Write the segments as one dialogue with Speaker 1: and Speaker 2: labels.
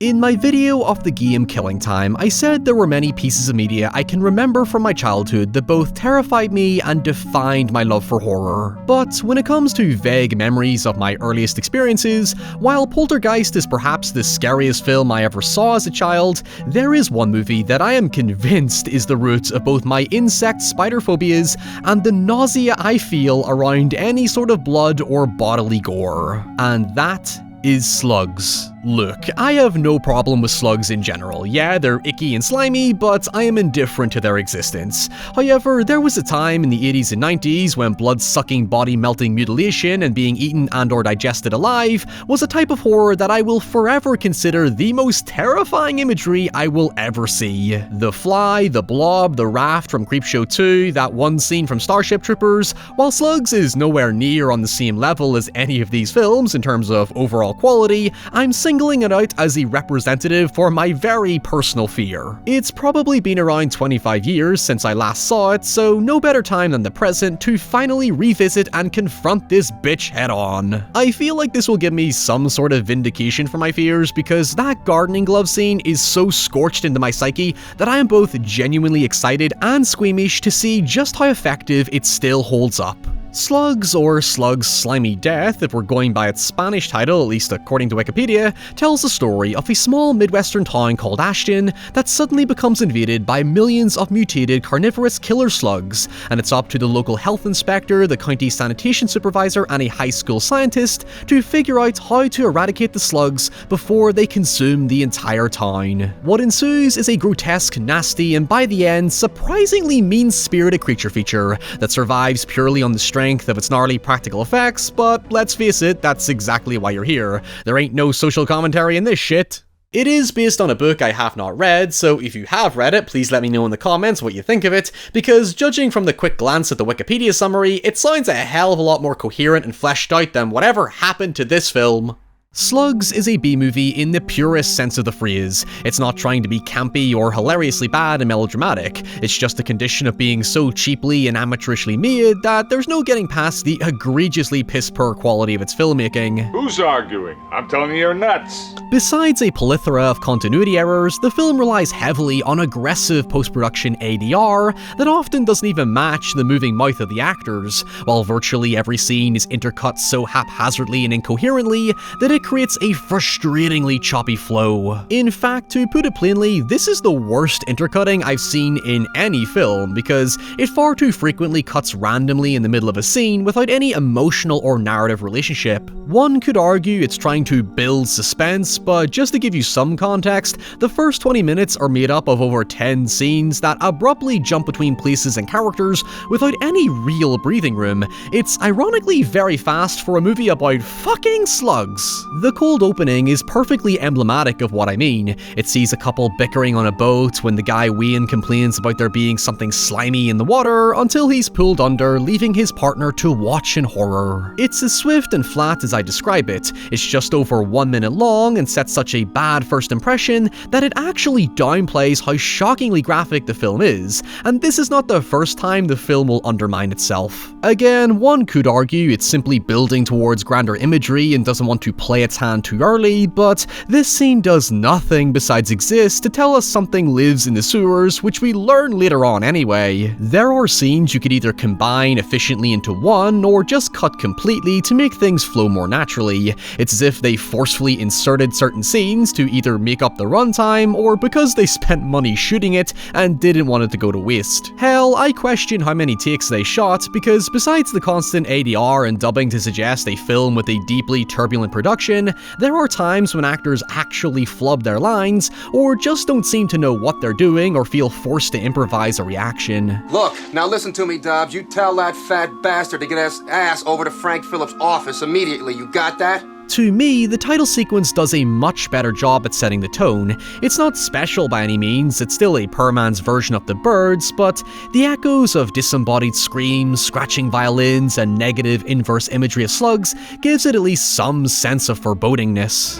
Speaker 1: In my video of the game Killing Time, I said there were many pieces of media I can remember from my childhood that both terrified me and defined my love for horror. But when it comes to vague memories of my earliest experiences, while Poltergeist is perhaps the scariest film I ever saw as a child, there is one movie that I am convinced is the root of both my insect spider phobias and the nausea I feel around any sort of blood or bodily gore. And that is Slugs. Look, I have no problem with slugs in general. Yeah, they're icky and slimy, but I am indifferent to their existence. However, there was a time in the 80s and 90s when blood-sucking, body-melting mutilation and being eaten and/or digested alive was a type of horror that I will forever consider the most terrifying imagery I will ever see. The Fly, the Blob, the Raft from Creepshow 2, that one scene from Starship Troopers, while Slugs is nowhere near on the same level as any of these films in terms of overall quality, I'm singling it out as a representative for my very personal fear. It's probably been around 25 years since I last saw it, so no better time than the present to finally revisit and confront this bitch head on. I feel like this will give me some sort of vindication for my fears because that gardening glove scene is so scorched into my psyche that I am both genuinely excited and squeamish to see just how effective it still holds up. Slugs, or Slug's Slimy Death, if we're going by its Spanish title, at least according to Wikipedia, tells the story of a small Midwestern town called Ashton that suddenly becomes invaded by millions of mutated carnivorous killer slugs, and it's up to the local health inspector, the county sanitation supervisor, and a high school scientist to figure out how to eradicate the slugs before they consume the entire town. What ensues is a grotesque, nasty, and by the end, surprisingly mean-spirited creature feature that survives purely on the strength of its gnarly practical effects, but let's face it, that's exactly why you're here. There ain't no social commentary in this shit. It is based on a book I have not read, so if you have read it, please let me know in the comments what you think of it, because judging from the quick glance at the Wikipedia summary, it sounds a hell of a lot more coherent and fleshed out than whatever happened to this film. Slugs is a B-movie in the purest sense of the phrase. It's not trying to be campy or hilariously bad and melodramatic. It's just a condition of being so cheaply and amateurishly made that there's no getting past the egregiously piss-poor quality of its filmmaking.
Speaker 2: Who's arguing? I'm telling you, you're nuts.
Speaker 1: Besides a plethora of continuity errors, the film relies heavily on aggressive post-production ADR that often doesn't even match the moving mouth of the actors, while virtually every scene is intercut so haphazardly and incoherently that it creates a frustratingly choppy flow. In fact, to put it plainly, this is the worst intercutting I've seen in any film because it far too frequently cuts randomly in the middle of a scene without any emotional or narrative relationship. One could argue it's trying to build suspense, but just to give you some context, the first 20 minutes are made up of over 10 scenes that abruptly jump between places and characters without any real breathing room. It's ironically very fast for a movie about fucking slugs. The cold opening is perfectly emblematic of what I mean. It sees a couple bickering on a boat when the guy Wayne complains about there being something slimy in the water until he's pulled under, leaving his partner to watch in horror. It's as swift and flat as I describe it. It's just over 1 minute long and sets such a bad first impression that it actually downplays how shockingly graphic the film is, and this is not the first time the film will undermine itself. Again, one could argue it's simply building towards grander imagery and doesn't want to play its hand too early, but this scene does nothing besides exist to tell us something lives in the sewers, which we learn later on anyway. There are scenes you could either combine efficiently into one, or just cut completely to make things flow more naturally. It's as if they forcefully inserted certain scenes to either make up the runtime, or because they spent money shooting it and didn't want it to go to waste. Hell, I question how many takes they shot, because besides the constant ADR and dubbing to suggest a film with a deeply turbulent production, there are times when actors actually flub their lines, or just don't seem to know what they're doing or feel forced to improvise a reaction.
Speaker 3: Look, now listen to me, Dobbs. You tell that fat bastard to get his ass over to Frank Phillips' office immediately. You got that?
Speaker 1: To me, the title sequence does a much better job at setting the tone. It's not special by any means, it's still a poor man's version of The Birds, but the echoes of disembodied screams, scratching violins, and negative inverse imagery of slugs gives it at least some sense of forebodingness.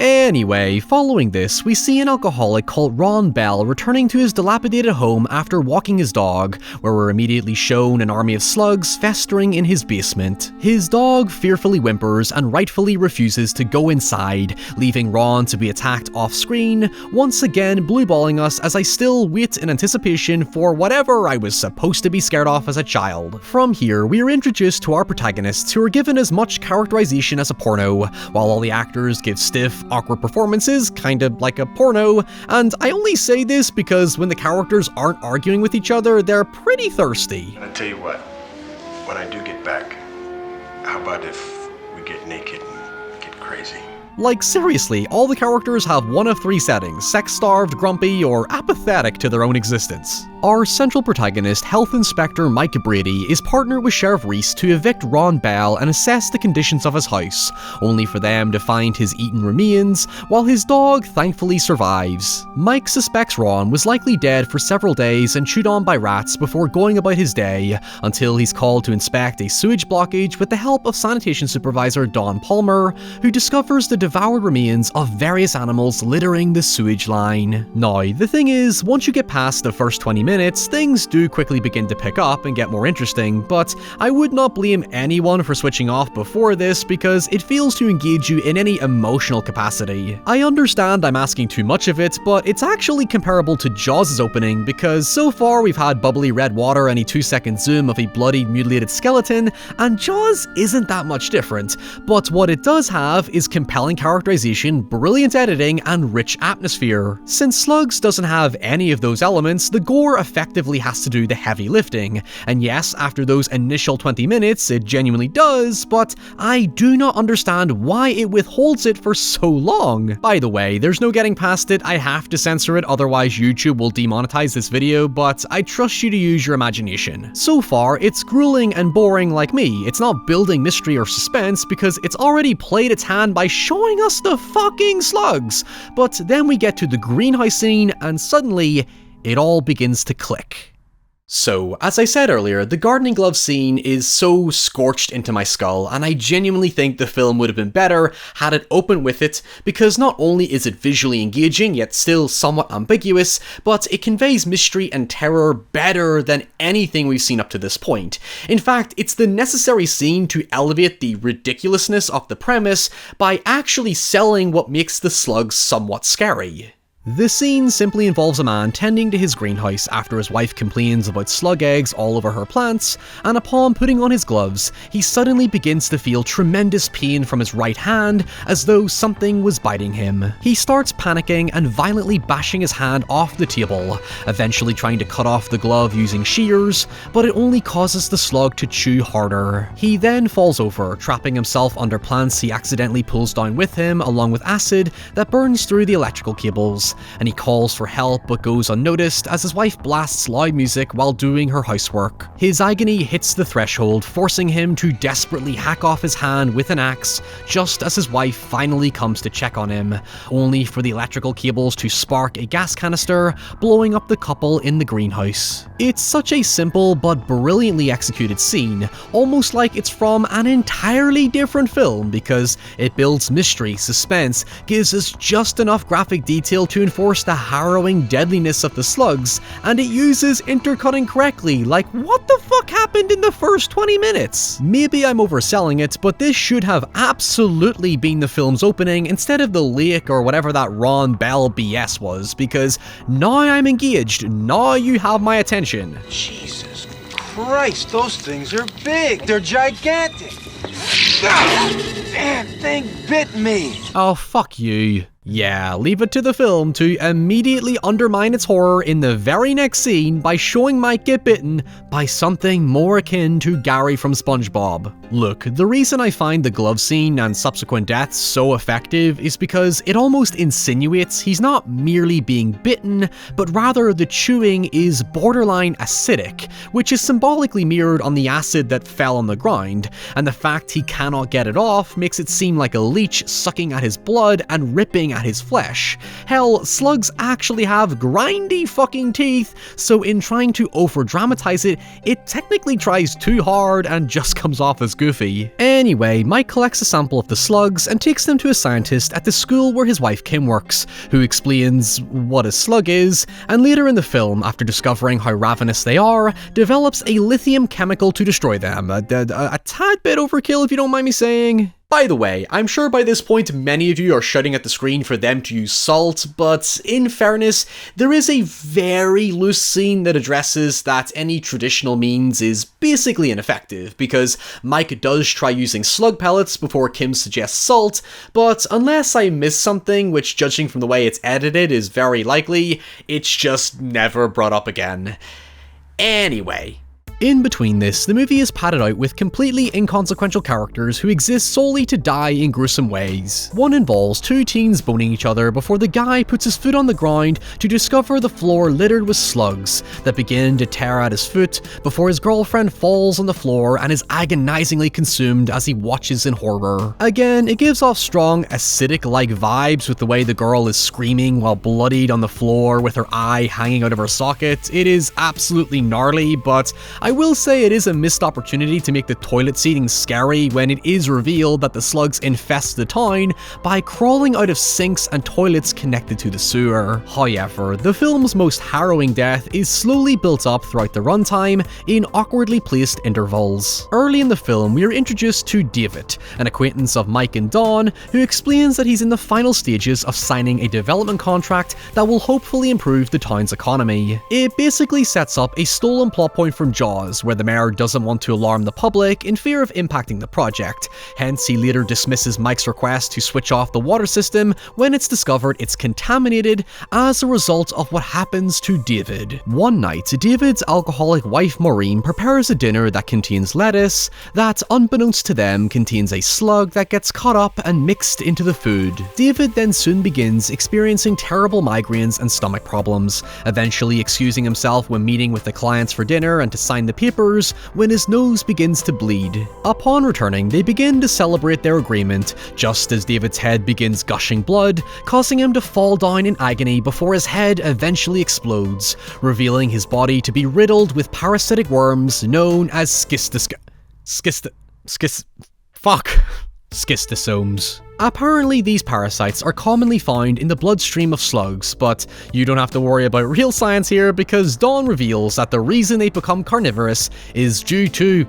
Speaker 1: Anyway, following this, we see an alcoholic called Ron Bell returning to his dilapidated home after walking his dog, where we're immediately shown an army of slugs festering in his basement. His dog fearfully whimpers and rightfully refuses to go inside, leaving Ron to be attacked off-screen, once again blueballing us as I still wait in anticipation for whatever I was supposed to be scared of as a child. From here, we are introduced to our protagonists, who are given as much characterization as a porno, while all the actors give stiff, awkward performances, kinda like a porno, and I only say this because when the characters aren't arguing with each other, they're pretty thirsty.
Speaker 4: I tell you what, when I do get back, how about if we get naked and get crazy?
Speaker 1: Like seriously, all the characters have one of three settings: sex-starved, grumpy, or apathetic to their own existence. Our central protagonist, Health Inspector Mike Brady, is partnered with Sheriff Reese to evict Ron Bell and assess the conditions of his house, only for them to find his eaten remains, while his dog thankfully survives. Mike suspects Ron was likely dead for several days and chewed on by rats before going about his day, until he's called to inspect a sewage blockage with the help of sanitation supervisor Don Palmer, who discovers the devoured remains of various animals littering the sewage line. Now, the thing is, once you get past the first 20 minutes, things do quickly begin to pick up and get more interesting, but I would not blame anyone for switching off before this because it fails to engage you in any emotional capacity. I understand I'm asking too much of it, but it's actually comparable to Jaws' opening because so far we've had bubbly red water and a 2-second zoom of a bloodied, mutilated skeleton, and Jaws isn't that much different, but what it does have is compelling characterization, brilliant editing, and rich atmosphere. Since Slugs doesn't have any of those elements, the gore effectively has to do the heavy lifting, and yes, after those initial 20 minutes, it genuinely does, but I do not understand why it withholds it for so long. By the way, there's no getting past it, I have to censor it, otherwise YouTube will demonetize this video, but I trust you to use your imagination. So far, it's grueling and boring like me. It's not building mystery or suspense because it's already played its hand by showing us the fucking slugs. But then we get to the greenhouse scene and suddenly, it all begins to click. So, as I said earlier, the gardening glove scene is so scorched into my skull, and I genuinely think the film would have been better had it opened with it, because not only is it visually engaging, yet still somewhat ambiguous, but it conveys mystery and terror better than anything we've seen up to this point. In fact, it's the necessary scene to elevate the ridiculousness of the premise by actually selling what makes the slugs somewhat scary. The scene simply involves a man tending to his greenhouse after his wife complains about slug eggs all over her plants, and upon putting on his gloves, he suddenly begins to feel tremendous pain from his right hand as though something was biting him. He starts panicking and violently bashing his hand off the table, eventually trying to cut off the glove using shears, but it only causes the slug to chew harder. He then falls over, trapping himself under plants he accidentally pulls down with him along with acid that burns through the electrical cables. And he calls for help but goes unnoticed as his wife blasts loud music while doing her housework. His agony hits the threshold, forcing him to desperately hack off his hand with an axe just as his wife finally comes to check on him, only for the electrical cables to spark a gas canister, blowing up the couple in the greenhouse. It's such a simple but brilliantly executed scene, almost like it's from an entirely different film because it builds mystery, suspense, gives us just enough graphic detail to enforce the harrowing deadliness of the slugs, and it uses intercutting correctly. Like, what the fuck happened in the first 20 minutes? Maybe I'm overselling it, but this should have absolutely been the film's opening instead of the lake or whatever that Ron Bell BS was, because now I'm engaged, now you have my attention.
Speaker 5: Jesus Christ, those things are big. They're gigantic. Damn thing bit me.
Speaker 1: Oh, fuck you. Yeah, leave it to the film to immediately undermine its horror in the very next scene by showing Mike get bitten by something more akin to Gary from SpongeBob. Look, the reason I find the glove scene and subsequent deaths so effective is because it almost insinuates he's not merely being bitten, but rather the chewing is borderline acidic, which is symbolically mirrored on the acid that fell on the ground, and the fact he cannot get it off makes it seem like a leech sucking at his blood and ripping at his flesh. Hell, slugs actually have grindy fucking teeth, so in trying to over-dramatize it, it technically tries too hard and just comes off as goofy. Anyway, Mike collects a sample of the slugs and takes them to a scientist at the school where his wife Kim works, who explains what a slug is, and later in the film, after discovering how ravenous they are, develops a lithium chemical to destroy them. A tad bit overkill if you don't mind me saying. By the way, I'm sure by this point many of you are shouting at the screen for them to use salt, but in fairness, there is a very loose scene that addresses that any traditional means is basically ineffective, because Mike does try using slug pellets before Kim suggests salt, but unless I miss something, which judging from the way it's edited is very likely, it's just never brought up again. Anyway. In between this, the movie is padded out with completely inconsequential characters who exist solely to die in gruesome ways. One involves two teens boning each other before the guy puts his foot on the ground to discover the floor littered with slugs that begin to tear at his foot before his girlfriend falls on the floor and is agonizingly consumed as he watches in horror. Again, it gives off strong acidic-like vibes with the way the girl is screaming while bloodied on the floor with her eye hanging out of her socket. It is absolutely gnarly, but I will say it is a missed opportunity to make the toilet seating scary when it is revealed that the slugs infest the town by crawling out of sinks and toilets connected to the sewer. However, the film's most harrowing death is slowly built up throughout the runtime in awkwardly placed intervals. Early in the film, we are introduced to David, an acquaintance of Mike and Dawn, who explains that he's in the final stages of signing a development contract that will hopefully improve the town's economy. It basically sets up a stolen plot point from Jaws, where the mayor doesn't want to alarm the public in fear of impacting the project, hence he later dismisses Mike's request to switch off the water system when it's discovered it's contaminated as a result of what happens to David. One night, David's alcoholic wife Maureen prepares a dinner that contains lettuce that, unbeknownst to them, contains a slug that gets caught up and mixed into the food. David then soon begins experiencing terrible migraines and stomach problems, eventually excusing himself when meeting with the clients for dinner and to sign the papers when his nose begins to bleed. Upon returning, they begin to celebrate their agreement, just as David's head begins gushing blood, causing him to fall down in agony before his head eventually explodes, revealing his body to be riddled with parasitic worms known as schistosomes. Apparently, these parasites are commonly found in the bloodstream of slugs, but you don't have to worry about real science here because Dawn reveals that the reason they become carnivorous is due to,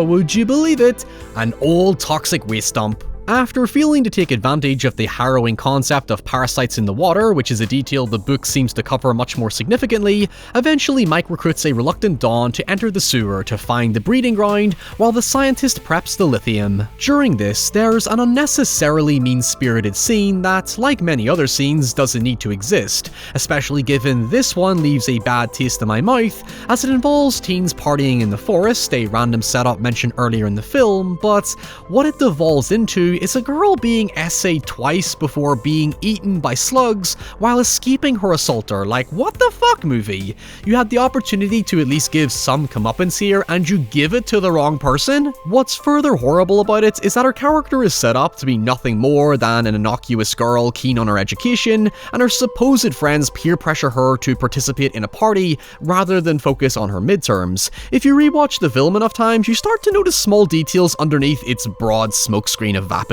Speaker 1: would you believe it, an old toxic waste dump. After failing to take advantage of the harrowing concept of parasites in the water, which is a detail the book seems to cover much more significantly, eventually Mike recruits a reluctant Dawn to enter the sewer to find the breeding ground while the scientist preps the lithium. During this, there's an unnecessarily mean-spirited scene that, like many other scenes, doesn't need to exist, especially given this one leaves a bad taste in my mouth, as it involves teens partying in the forest, a random setup mentioned earlier in the film, but what it devolves into is a girl being essayed twice before being eaten by slugs while escaping her assaulter. Like, what the fuck, movie? You had the opportunity to at least give some comeuppance here and you give it to the wrong person? What's further horrible about it is that her character is set up to be nothing more than an innocuous girl keen on her education, and her supposed friends peer pressure her to participate in a party rather than focus on her midterms. If you rewatch the film enough times, you start to notice small details underneath its broad smokescreen of vapidness.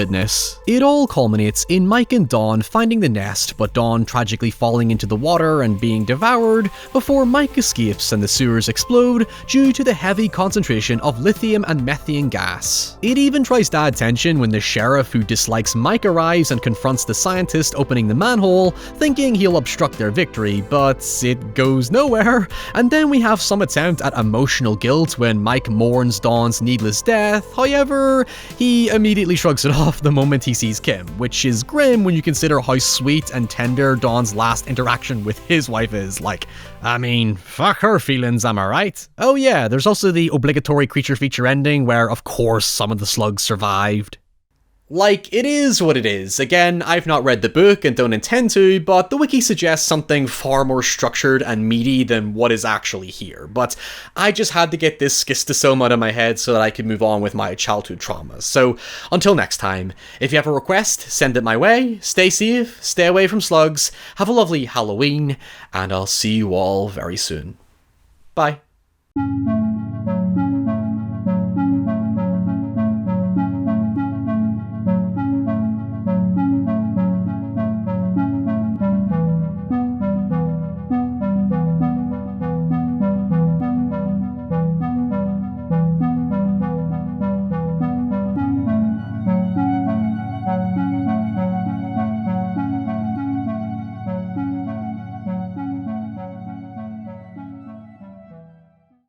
Speaker 1: It all culminates in Mike and Dawn finding the nest, but Dawn tragically falling into the water and being devoured before Mike escapes and the sewers explode due to the heavy concentration of lithium and methane gas. It even tries to add tension when the sheriff who dislikes Mike arrives and confronts the scientist opening the manhole, thinking he'll obstruct their victory, but it goes nowhere. And then we have some attempt at emotional guilt when Mike mourns Dawn's needless death. However, he immediately shrugs it off the moment he sees Kim, which is grim when you consider how sweet and tender Dawn's last interaction with his wife is. Like, I mean, fuck her feelings, am I right? Oh yeah, there's also the obligatory creature feature ending where, of course, some of the slugs survived. Like, it is what it is. Again, I've not read the book and don't intend to, but the wiki suggests something far more structured and meaty than what is actually here. But I just had to get this schistosome out of my head so that I could move on with my childhood traumas. So, until next time, if you have a request, send it my way. Stay safe, stay away from slugs, have a lovely Halloween, and I'll see you all very soon. Bye.